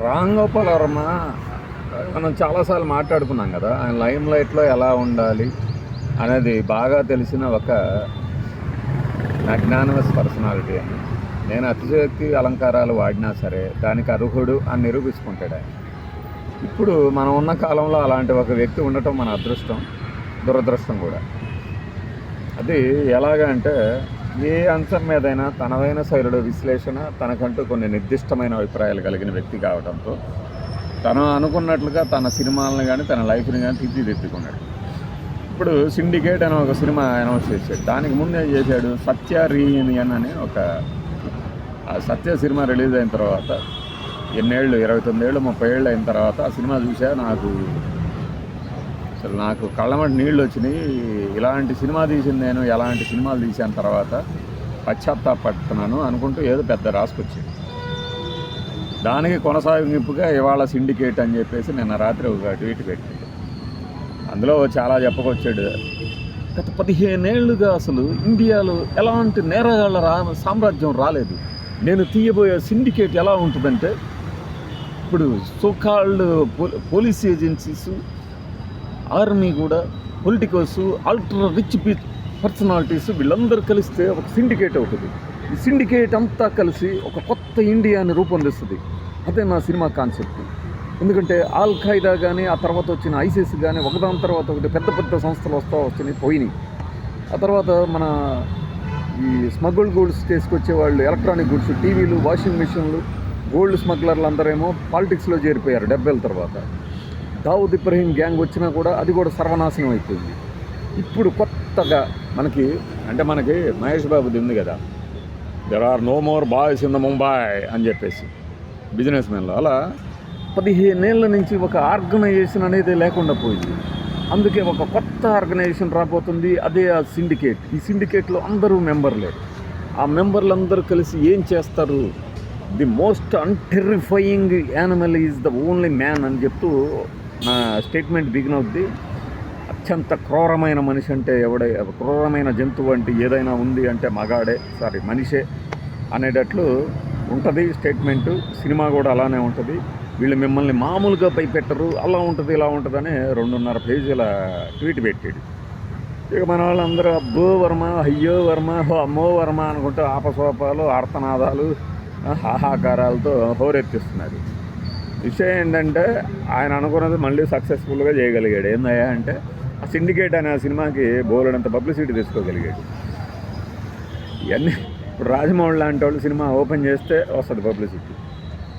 రామ్ గోపాల్ వర్మ మనం చాలాసార్లు మాట్లాడుకున్నాం కదా, ఆయన లైమ్ లైట్లో ఎలా ఉండాలి అనేది బాగా తెలిసిన ఒక మ్యాగ్నానిమస్ పర్సనాలిటీ అని. నేను అతిశయోక్తి అలంకారాలు వాడినా సరే దానికి అర్హుడు అని నిరూపించుకుంటాడు ఆయన. ఇప్పుడు మనం ఉన్న కాలంలో అలాంటి ఒక వ్యక్తి ఉండటం మన అదృష్టం, దురదృష్టం కూడా. అది ఎలాగా అంటే, ఏ అంశం మీదైనా తనదైన శైలిలో విశ్లేషణ, తనకంటూ కొన్ని నిర్దిష్టమైన అభిప్రాయాలు కలిగిన వ్యక్తి కావడంతో తను అనుకున్నట్లుగా తన సినిమాలను కానీ తన లైఫ్ని కానీ తీర్చిదిద్దుకున్నాడు. ఇప్పుడు సిండికేట్ అనే ఒక సినిమా అనౌన్స్ చేశాడు. దానికి ముందు ఏం చేశాడు, సత్య రీయూనియన్ అని ఒక సత్య సినిమా రిలీజ్ అయిన తర్వాత ఎన్నేళ్ళు, 29 ఏళ్ళు 30 ఏళ్ళు అయిన తర్వాత ఆ సినిమా చూసా, నాకు కళ్ళమటి నీళ్ళు వచ్చినాయి. ఇలాంటి సినిమా తీసింది నేను ఎలాంటి సినిమాలు తీసిన తర్వాత పశ్చాత్తాపడుతున్నాను అనుకుంటూ ఏదో పెద్ద రాసుకొచ్చింది. దానికి కొనసాగింపుగా ఇవాళ సిండికేట్ అని చెప్పేసి నిన్న రాత్రి ఒక ట్వీట్ పెట్టింది. అందులో చాలా చెప్పుకొచ్చాడు. గత 15 ఏళ్ళుగా అసలు ఇండియాలో ఎలాంటి నేరగాళ్ళ సామ్రాజ్యం రాలేదు. నేను తీయబోయే సిండికేట్ ఎలా ఉంటుందంటే, ఇప్పుడు సోకాల్డ్ పోలీస్ ఏజెన్సీస్, ఆర్మీ కూడా, పొలిటికల్స్, అల్ట్రా రిచ్ పర్సనాలిటీస్ వీళ్ళందరూ కలిస్తే ఒక సిండికేట్ అవుతుంది. ఈ సిండికేట్ అంతా కలిసి ఒక కొత్త ఇండియాని రూపొందిస్తుంది. అదే నా సినిమా కాన్సెప్ట్. ఎందుకంటే ఆల్ ఖైదా కానీ, ఆ తర్వాత వచ్చిన ఐసిస్ కానీ, ఒకదాని తర్వాత ఒకటి పెద్ద పెద్ద సంస్థలు వచ్చినాయి, పోయినాయి. ఆ తర్వాత మన ఈ స్మగుల్ గూడ్స్ తీసుకొచ్చే వాళ్ళు, ఎలక్ట్రానిక్ గుడ్స్, టీవీలు, వాషింగ్ మిషన్లు, గోల్డ్ స్మగ్లర్లు అందరేమో పాలిటిక్స్లో చేరిపోయారు 70ల తర్వాత. దావుద్ ఇబ్రహీం గ్యాంగ్ వచ్చినా కూడా అది కూడా సర్వనాశనం అయిపోయింది. ఇప్పుడు కొత్తగా మనకి మహేష్ బాబుది ఉంది కదా, there are no more boys in the Mumbai అని చెప్పేసి బిజినెస్ మెన్లో. అలా 15 ఏళ్ళ నుంచి ఒక ఆర్గనైజేషన్ అనేది లేకుండా పోయింది. అందుకే ఒక కొత్త ఆర్గనైజేషన్ రాబోతుంది, అదే ఆ సిండికేట్. ఈ సిండికేట్లో అందరూ మెంబర్లే. ఆ మెంబర్లందరూ కలిసి ఏం చేస్తారు, the most unterrifying animal is the only man అని చెప్తూ నా స్టేట్మెంట్ బిగిన్ అవుద్ది. అత్యంత క్రూరమైన మనిషి అంటే క్రూరమైన జంతువు అంటే ఏదైనా ఉంది అంటే మనిషే అనేటట్లు ఉంటుంది స్టేట్మెంటు. సినిమా కూడా అలానే ఉంటుంది. వీళ్ళు మిమ్మల్ని మామూలుగా భయపెట్టరు, అలా ఉంటుంది ఇలా ఉంటుందని 2.5 పేజీల ట్వీట్ పెట్టాడు. ఇక మన వాళ్ళందరూ అబ్బో వర్మ, అయ్యో వర్మ, అమ్మో వర్మ అనుకుంటూ ఆపసోపాలు, ఆర్తనాదాలు, హాహాకారాలతో హోరెత్తిస్తున్నారు. విషయం ఏంటంటే, ఆయన అనుకున్నది మళ్ళీ సక్సెస్ఫుల్గా చేయగలిగాడు. ఏందయ్యా అంటే, ఆ సిండికేట్ అనే సినిమాకి బోలెడంత పబ్లిసిటీ తీసుకోగలిగాడు. ఇవన్నీ ఇప్పుడు రాజమౌళి లాంటి వాళ్ళు సినిమా ఓపెన్ చేస్తే వస్తుంది పబ్లిసిటీ,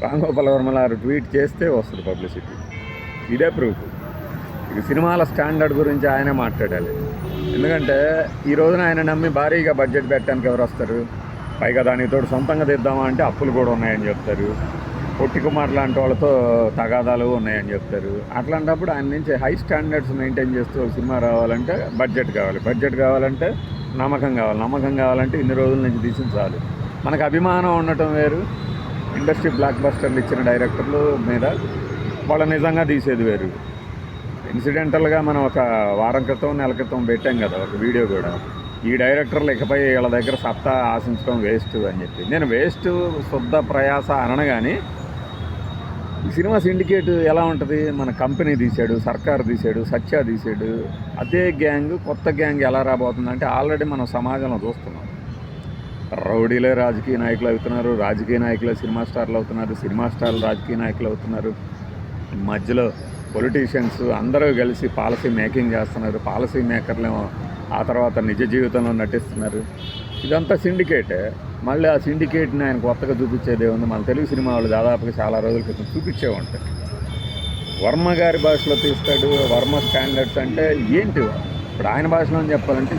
రామ్ గోపాల్ వర్మ గారు ట్వీట్ చేస్తే వస్తుంది పబ్లిసిటీ. ఇదే ప్రూఫ్. ఇక సినిమాల స్టాండర్డ్ గురించి ఆయనే మాట్లాడాలి. ఎందుకంటే ఈ రోజున ఆయన నమ్మి భారీగా బడ్జెట్ పెట్టడానికి ఎవరు వస్తారు? పైగా దానితో సొంతంగా తెద్దామా అంటే అప్పులు కూడా ఉన్నాయని చెప్తారు. పొట్టి కుమార్ లాంటి వాళ్ళతో తగాదాలు ఉన్నాయని చెప్తారు. అట్లాంటప్పుడు ఆయన నుంచి హై స్టాండర్డ్స్ మెయింటైన్ చేస్తూ ఒక సినిమా రావాలంటే బడ్జెట్ కావాలంటే నమ్మకం కావాలంటే ఇన్ని రోజుల నుంచి తీసిన చాలు. మనకు అభిమానం ఉండటం వేరు, ఇండస్ట్రీ బ్లాక్ బస్టర్లు ఇచ్చిన డైరెక్టర్లు మీద వాళ్ళు నిజంగా తీసేది వేరు. ఇన్సిడెంటల్గా మనం ఒక వారం క్రితం, నెల క్రితం పెట్టాం కదా ఒక వీడియో కూడా, ఈ డైరెక్టర్లు ఇకపై వీళ్ళ దగ్గర సత్తా ఆశించడం వేస్ట్ అని చెప్పి. నేను వేస్ట్, శుద్ధ ప్రయాస అనను, కానీ ఈ సినిమా సిండికేట్ ఎలా ఉంటుంది, మన కంపెనీ తీశాడు, సర్కారు తీశాడు, సత్య తీశాడు. అదే గ్యాంగ్, కొత్త గ్యాంగ్ ఎలా రాబోతుందంటే ఆల్రెడీ మనం సమాజంలో చూస్తున్నాం. రౌడీలే రాజకీయ నాయకులు అవుతున్నారు, రాజకీయ నాయకులే సినిమా స్టార్లు అవుతున్నారు, సినిమా స్టార్లు రాజకీయ నాయకులు అవుతున్నారు. మధ్యలో పొలిటీషియన్స్ అందరూ కలిసి పాలసీ మేకింగ్ చేస్తున్నారు, పాలసీ మేకర్లేమో ఆ తర్వాత నిజ జీవితంలో నటిస్తున్నారు. ఇదంతా సిండికేటే. మళ్ళీ ఆ సిండికేట్ని ఆయన కొత్తగా చూపించేదే ఉంది. మన తెలుగు సినిమా వాళ్ళు దాదాపుగా చాలా రోజుల క్రితం చూపించే ఉంటాయి. వర్మ గారి భాషలో తీస్తాడు. వర్మ స్టాండర్డ్స్ అంటే ఏంటి, ఇప్పుడు ఆయన భాషలో చెప్పాలంటే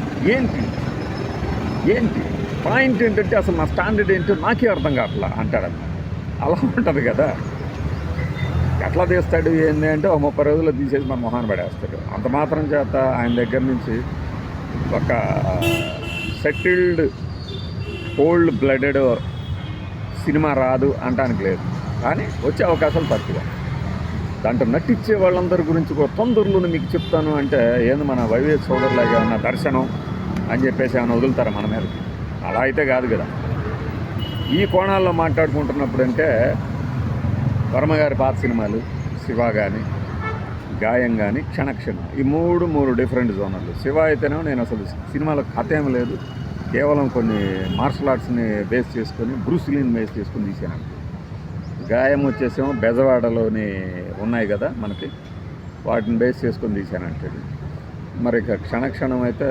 ఏంటి పాయింట్ ఏంటంటే, అసలు నా స్టాండర్డ్ ఏంటో నాకే అర్థం కావట్లా అంటాడన్న. అలా ఉంటుంది కదా. ఎట్లా తీస్తాడు ఏంటి అంటే, ఒక 30 రోజుల్లో తీసేసి మన మొహాన్ని పడేస్తాడు. అంత మాత్రం చేత ఆయన దగ్గర నుంచి ఒక సెటిల్డ్ కోల్డ్ బ్లడెడ్ సినిమా రాదు అంటానికి లేదు, కానీ వచ్చే అవకాశాలు తక్కువ. దాంట్లో నటించే వాళ్ళందరి గురించి కూడా తొందరలోనే మీకు చెప్తాను అంటే, ఏంది మన వైవేక్ సోదరులాగా ఏమన్నా దర్శనం అని చెప్పేసి ఏమైనా వదులుతారా మన మీదకి? అలా అయితే కాదు కదా. ఈ కోణాల్లో మాట్లాడుకుంటున్నప్పుడు అంటే వర్మ గారి పాత సినిమాలు శివ కానీ, గాయం కానీ, క్షణక్షణం, ఈ మూడు డిఫరెంట్ జోనర్లు. శివ అయితేనే నేను అసలు సినిమాలో కథ ఏం లేదు, కేవలం కొన్ని మార్షల్ ఆర్ట్స్ని బేస్ చేసుకొని, బ్రూస్లీని బేస్ చేసుకొని తీసాను. గాయం వచ్చేసేమో బెజవాడలోని ఉన్నాయి కదా మనకి, వాటిని బేస్ చేసుకొని తీశానంటాడు. మరి ఇక క్షణక్షణం అయితే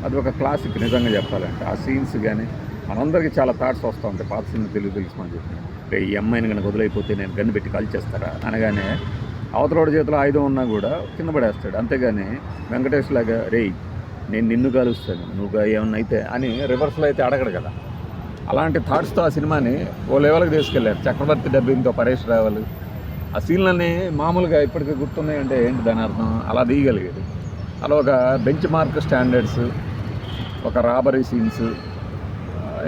అది ఒక క్లాసిక్ నిజంగా చెప్పాలంటే. ఆ సీన్స్ కానీ మనందరికీ చాలా థాట్స్ వస్తూ ఉంటాయి. పాత సినిమా తెలుసు అని చెప్పి, ఈ అమ్మాయిని కనుక వదిలేకపోతే నేను గన్ను పెట్టి కాల్చేస్తారా అనగానే అవతలోడి చేతిలో ఆయుధం ఉన్నా కూడా కింద పడేస్తాడు. అంతేగాని వెంకటేష్ లాగా రేయ్ నేను నిన్ను కాలుస్తాను నువ్వు ఏమన్నా అయితే అని రివర్స్లో అయితే అడగడు కదా. అలాంటి థాట్స్తో ఆ సినిమాని ఓ లెవెల్కి తీసుకెళ్ళారు. చక్రవర్తి డబ్బింగ్తో పరేష్ రావాలి, ఆ సీన్లన్నీ మామూలుగా ఇప్పటికీ గుర్తున్నాయంటే ఏంటి దాని అర్థం, అలా తీయగలిగాడు. అలా ఒక బెంచ్ మార్క్ స్టాండర్డ్స్, ఒక రాబరీ సీన్స్,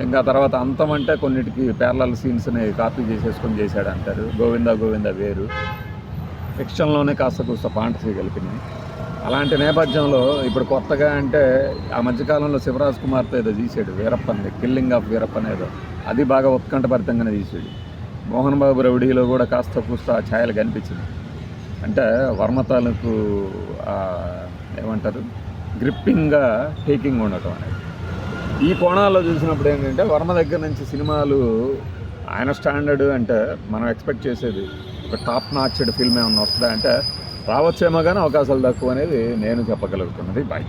ఇంకా తర్వాత అంతం అంటే కొన్నిటికి ప్యారలల్ సీన్స్ని కాపీ చేసేసుకొని చేశాడు అంటారు. గోవిందా వేరు, ఫిక్షన్లోనే కాస్త కూస్త ఫాంటసీ కలిపినాయి. అలాంటి నేపథ్యంలో ఇప్పుడు కొత్తగా అంటే ఆ మధ్యకాలంలో శివరాజ్ కుమార్తో ఏదో తీసాడు, వీరప్పని, కిల్లింగ్ ఆఫ్ వీరప్పన్ ఏదో, అది బాగా ఉత్కంఠభరితంగానే తీసాడు. మోహన్ బాబు రౌడీలో కూడా కాస్త కూస్త ఛాయలు కనిపించింది. అంటే వర్మ తాలూకు ఏమంటారు గ్రిప్పింగ్గా టేకింగ్ ఉండటం అనేది. ఈ కోణాల్లో చూసినప్పుడు ఏంటంటే వర్మ దగ్గర నుంచి సినిమాలు ఆయన స్టాండర్డ్ అంటే మనం ఎక్స్పెక్ట్ చేసేది ఒక టాప్ నాచ్డ్ ఫిల్మ్ ఏమన్నా వస్తుందా అంటే రావచ్చేమో కానీ అవకాశాలు తక్కువ అనేది నేను చెప్పగలుగుతున్నది. బాయ్.